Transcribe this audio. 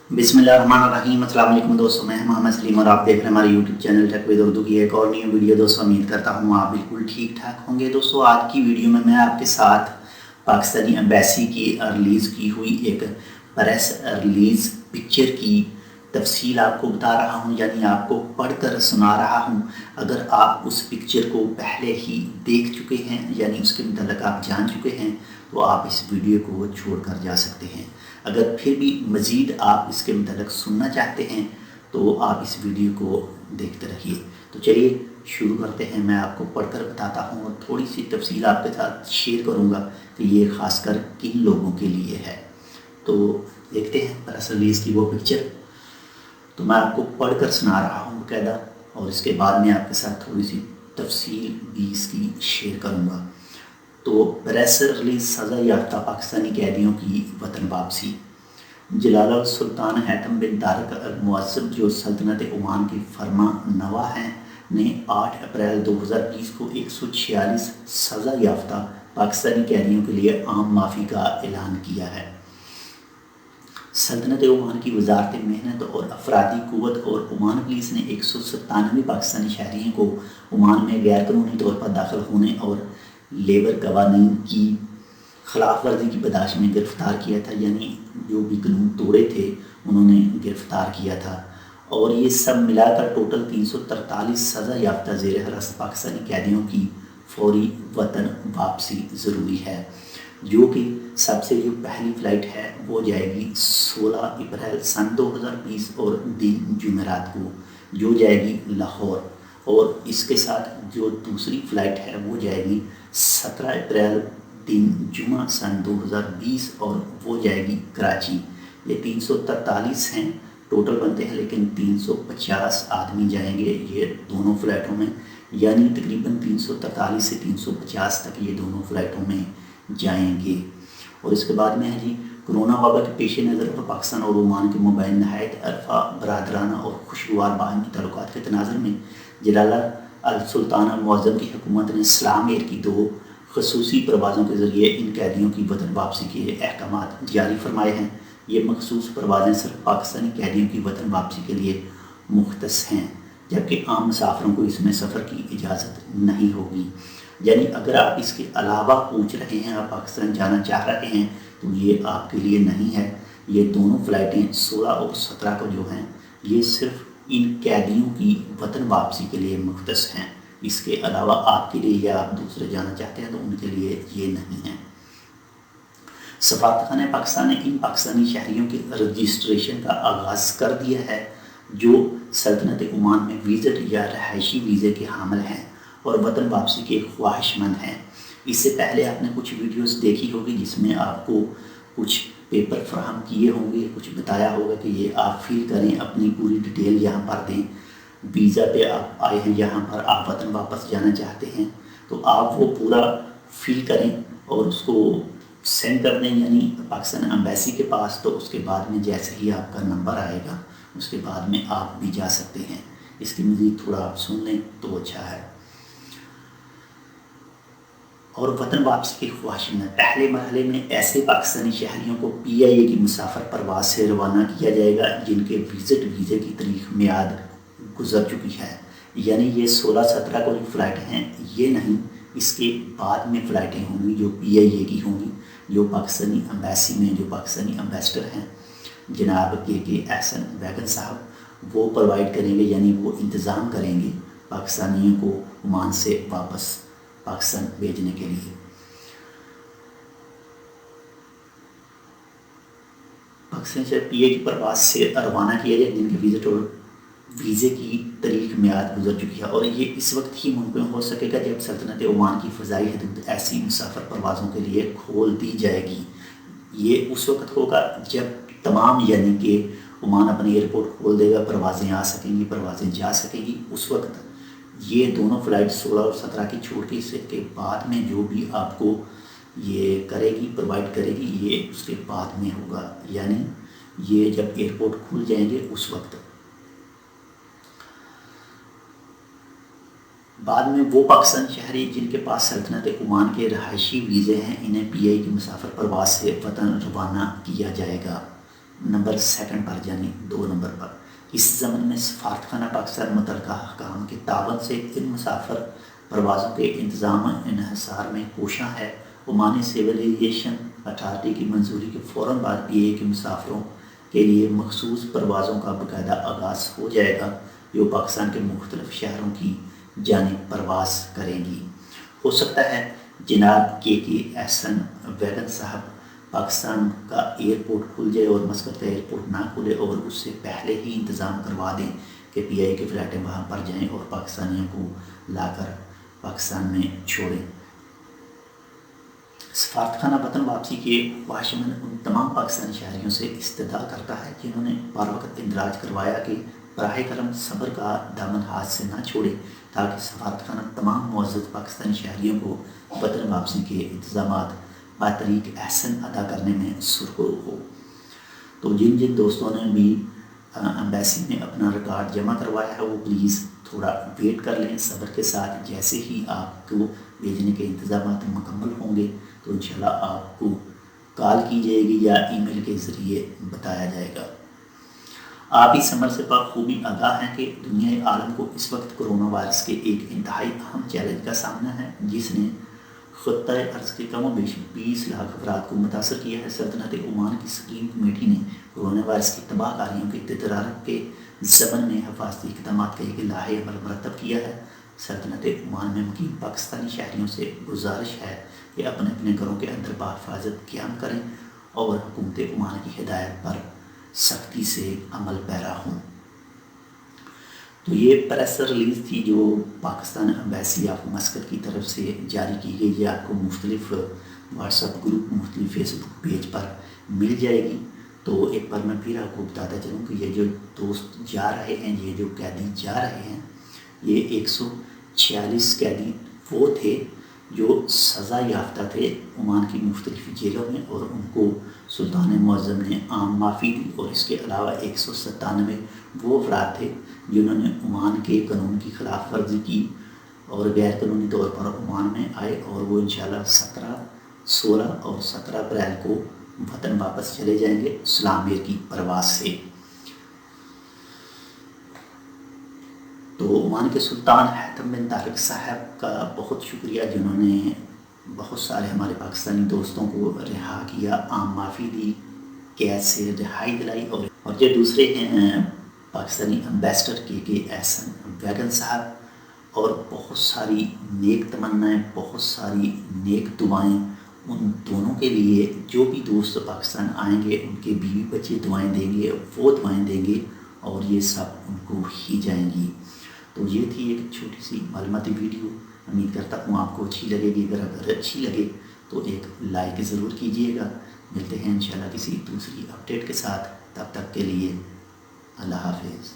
बिस्मिल्लाहिर्रहमानिर्रहीम। अस्सलाम वालेकुम दोस्तों, मैं मोहम्मद सलीम और आप देख रहे हैं हमारे YouTube channel tech with Urdu की एक और नई वीडियो। दोस्तों उम्मीद करता हूँ आप बिल्कुल ठीक ठाक होंगे। दोस्तों आज की वीडियो में मैं आपके साथ पाकिस्तानी एम्बेसी की रिलीज़ की हुई एक प्रेस रिलीज़ पिक्चर की तफसील आपको बता रहा हूँ, यानी आपको पढ़कर सुना रहा हूँ। अगर आप उस पिक्चर को पहले ही देख चुके हैं, यानी उसके मतलब आप जान चुके हैं, तो आप इस वीडियो को छोड़ कर जा सकते हैं। अगर फिर भी मज़ीद आप इसके मतलब सुनना चाहते हैं तो आप इस वीडियो को देखते रहिए। तो चलिए शुरू करते हैं। मैं आपको पढ़कर बताता हूँ और थोड़ी सी तफसील आपके साथ शेयर करूँगा कि ये ख़ासकर किन लोगों के लिए है। तो देखते हैं प्रेस रिलीज़ की वो पिक्चर। तो मैं आपको पढ़कर सुना रहा हूँ बाकायदा, और इसके बाद में आपके साथ थोड़ी सी तफसील भी इसकी शेयर करूँगा। तो प्रेस रिलीज़ सज़ा याफ्ता पाकिस्तानी कैदियों की वतन वापसी। जलाल सुल्तान हैतम बिन तारिक अल मुअज़्ज़म, जो सल्तनत ओमान के फरमा नवा हैं, ने 8 अप्रैल 2020 को 146 सज़ा याफ्ता पाकिस्तानी कैदियों के लिए आम माफ़ी का ऐलान किया है। सल्तनत ओमान की वजारत मेहनत और अफरादी क़ुव्वत और ओमान पुलिस ने 197 पाकिस्तानी शहरियों को ओमान में गैर कानूनी तौर पर दाखिल होने और लेबर कवानीन की खिलाफ वर्जी की बर्दाश्त में गिरफ़्तार किया था, यानी जो भी कानून तोड़े थे उन्होंने गिरफ़्तार किया था। और ये सब मिलाकर टोटल 343 सज़ा याफ्ता ज़ेर हिरासत पाकिस्तानी कैदियों की फौरी वतन वापसी ज़रूरी है, जो कि सबसे जो पहली फ़्लाइट है वो जाएगी 16 अप्रैल सन 2020 और दिन जुमेरात को, जो जाएगी लाहौर। और इसके साथ जो दूसरी फ़्लाइट है वो जाएगी 17 अप्रैल दिन जुमा सन 2020 और वो जाएगी कराची। ये 343 हैं टोटल बनते हैं, लेकिन 350 आदमी जाएंगे ये दोनों फ़्लाइटों में, यानी तकरीबन 343 से 350 तक ये दोनों फ़्लाइटों में जाएंगे। और इसके बाद में है जी, कोरोना वबा के पेश नज़र पर पाकिस्तान और ओमान के मोबाइल नहायत अरफा बरादराना और खुशगवार बाहमी तल्लुकात के तनाज़ुर में जलाल अल सुल्तान अल मुअज़्ज़म की हुकूमत ने इस्लाम एयर की 2 खसूसी परवाज़ों के ज़रिए इन कैदियों की वतन वापसी के अहकामात जारी फरमाए हैं। ये मखसूस परवाज़ें सिर्फ पाकिस्तानी कैदियों की वतन वापसी के लिए मुख्तस हैं, जबकि आम मुसाफिरों को इसमें सफ़र की इजाज़त नहीं होगी। यानी अगर आप इसके अलावा पूछ रहे हैं, आप पाकिस्तान जाना चाह रहे हैं, तो ये आपके लिए नहीं है। ये दोनों फ़्लाइटें 16 और 17 को जो हैं ये सिर्फ इन कैदियों की वतन वापसी के लिए मुख्तस हैं। इसके अलावा आपके लिए या आप दूसरे जाना चाहते हैं तो उनके लिए ये नहीं है। सफारतखाना पाकिस्तान ने इन पाकिस्तानी शहरियों के रजिस्ट्रेशन का आगाज़ कर दिया है जो सल्तनत ओमान में विज़िट या रहायशी वीज़े के हामिल हैं और वतन वापसी के ख्वाहिशमंद हैं। इससे पहले आपने कुछ वीडियोस देखी होगी जिसमें आपको कुछ पेपर फ्राहम किए होंगे, कुछ बताया होगा कि ये आप फिल करें, अपनी पूरी डिटेल यहाँ पर दें। वीज़ा पे आप आए हैं, यहाँ पर आप वतन वापस जाना चाहते हैं, तो आप वो पूरा फिल करें और उसको सेंड कर दें, यानी पाकिस्तान एम्बेसी के पास। तो उसके बाद में जैसे ही आपका नंबर आएगा उसके बाद में आप भी जा सकते हैं। इसकी मज़ीद थोड़ा आप सुन लें तो अच्छा है। और वतन वापसी की ख्वाहिश में पहले मरहले में ऐसे पाकिस्तानी शहरियों को PIA की मुसाफर परवाज़ से रवाना किया जाएगा जिनके विज़िट वीज़े की तारीख मियाद गुजर चुकी है, यानी ये 16-17 को जो फ़्लाइट हैं ये नहीं, इसके बाद में फ़्लाइटें होंगी जो PIA की होंगी, जो पाकिस्तानी एम्बेसी में जो पाकिस्तानी एम्बेसडर हैं जनाब के एहसन वैगन साहब, वो प्रोवाइड करेंगे, यानी वो इंतज़ाम करेंगे पाकिस्तानियों को ओमान से वापस पाकिस्तान भेजने के लिए। पाकिस्तान से PIA की परवाज़ से रवाना किया जाए जिनके विज़िट और वीज़े की तारीख मियाद गुजर चुकी है। और ये इस वक्त ही मुमकिन हो सकेगा जब सल्तनत ओमान की फ़ज़ाई हदूद ऐसी मुसाफर परवाज़ों के लिए खोल दी जाएगी। ये उस वक्त होगा जब तमाम, यानी कि ओमान अपनी एयरपोर्ट खोल देगा, परवाज़ें आ सकेंगी, परवाज़ें जा सकेंगी। उस वक्त ये दोनों फ़्लाइट 16 और 17 की छोड़ के इसके बाद में जो भी आपको ये करेगी, प्रोवाइड करेगी, ये उसके बाद में होगा, यानी ये जब एयरपोर्ट खुल जाएंगे उस वक्त। बाद में वो पाकिस्तानी शहरी जिनके पास सल्तनत ओमान के रहायशी वीज़े हैं, इन्हें PIA की मुसाफर परवाज़ से वतन रवाना किया जाएगा। نمبر 2 پر یعنی 2 نمبر پر۔ اس ضمن میں سفارت خانہ پاکستان متعلقہ حکام کے تعاون سے ان مسافر پروازوں کے انتظام انحصار میں کوشاں ہے۔ عمانی سول ایویشن اتھارٹی کی منظوری کے فوراً بعد پی اے کے مسافروں کے لیے مخصوص پروازوں کا باقاعدہ آغاز ہو جائے گا جو پاکستان کے مختلف شہروں کی جانب پرواز کریں گی۔ ہو سکتا ہے جناب کے احسن ویگن صاحب پاکستان کا ایئرپورٹ کھل جائے اور مسقط کا ایئرپورٹ نہ کھلے اور اس سے پہلے ہی انتظام کروا دیں کہ پی آئی کی فلائٹیں وہاں پر جائیں اور پاکستانیوں کو لا کر پاکستان میں چھوڑیں۔ سفارت خانہ وطن واپسی کے خواہشمند ان تمام پاکستانی شہریوں سے استدعا کرتا ہے جنہوں نے بار وقت اندراج کروایا کہ براہ کرم صبر کا دامن ہاتھ سے نہ چھوڑے تاکہ سفارت خانہ تمام معزز پاکستانی شہریوں کو وطن واپسی کے انتظامات بطریق احسن ادا کرنے میں سرخرو ہو۔ تو جن جن دوستوں نے بھی ایمبیسی میں اپنا ریکارڈ جمع کروایا ہے وہ پلیز تھوڑا ویٹ کر لیں صبر کے ساتھ۔ جیسے ہی آپ کو بھیجنے کے انتظامات مکمل ہوں گے تو انشاءاللہ آپ کو کال کی جائے گی یا ای میل کے ذریعے بتایا جائے گا۔ آپ اس عمل سے بخوبی آگاہ ہیں کہ دنیا عالم کو اس وقت کرونا وائرس کے ایک انتہائی اہم چیلنج کا سامنا ہے جس نے خطۂ ارض کے کم و بیش 20 لاکھ افراد کو متاثر کیا ہے۔ سلطنت عمان کی سکیم کمیٹی نے کرونا وائرس کی تباہ کاریوں کے تدارک کے ضمن میں حفاظتی اقدامات کا ایک لائحہ عمل مرتب کیا ہے۔ سلطنت عمان میں مقیم پاکستانی شہریوں سے گزارش ہے کہ اپنے اپنے گھروں کے اندر بحفاظت قیام کریں اور حکومت عمان کی ہدایت پر سختی سے عمل پیرا ہوں۔ تو یہ پریس ریلیز تھی جو پاکستان ایمبیسی آف مسقط کی طرف سے جاری کی گئی۔ یہ آپ کو مختلف واٹس ایپ گروپ مختلف فیس بک پیج پر مل جائے گی۔ تو ایک بار میں پھر آپ کو بتاتا چلوں کہ یہ جو دوست جا رہے ہیں یہ جو قیدی جا رہے ہیں یہ 146 قیدی وہ تھے جو سزا یافتہ تھے عمان کی مختلف جیلوں میں اور ان کو سلطان معظم نے عام معافی دی، اور اس کے علاوہ 197 وہ افراد تھے جنہوں نے عمان کے قانون کی خلاف ورزی کی اور غیر قانونی طور پر عمان میں آئے، اور وہ انشاءاللہ 17، 16 اور 17 اپریل کو وطن واپس چلے جائیں گے سلام ایئر کی پرواز سے۔ تو عمان کے سلطان حاتم بن طارق صاحب کا بہت شکریہ جنہوں نے بہت سارے ہمارے پاکستانی دوستوں کو رہا کیا، عام معافی دی، قید سے رہائی دلائی، اور جو دوسرے ہیں پاکستانی امبیسڈر کے احسن ویگن صاحب، اور بہت ساری نیک تمنائیں، بہت ساری نیک دعائیں ان دونوں کے لیے۔ جو بھی دوست پاکستان آئیں گے ان کے بیوی بچے دعائیں دیں گے، وہ دعائیں دیں گے اور یہ سب ان کو ہی جائیں گی۔ تو یہ تھی ایک چھوٹی سی معلوماتی ویڈیو، امید کرتا ہوں آپ کو اچھی لگے گی۔ اگر اچھی لگے تو ایک لائک ضرور کیجیے گا۔ ملتے ہیں انشاءاللہ کسی دوسری اپڈیٹ کے ساتھ، تب تک کے لیے اللہ حافظ۔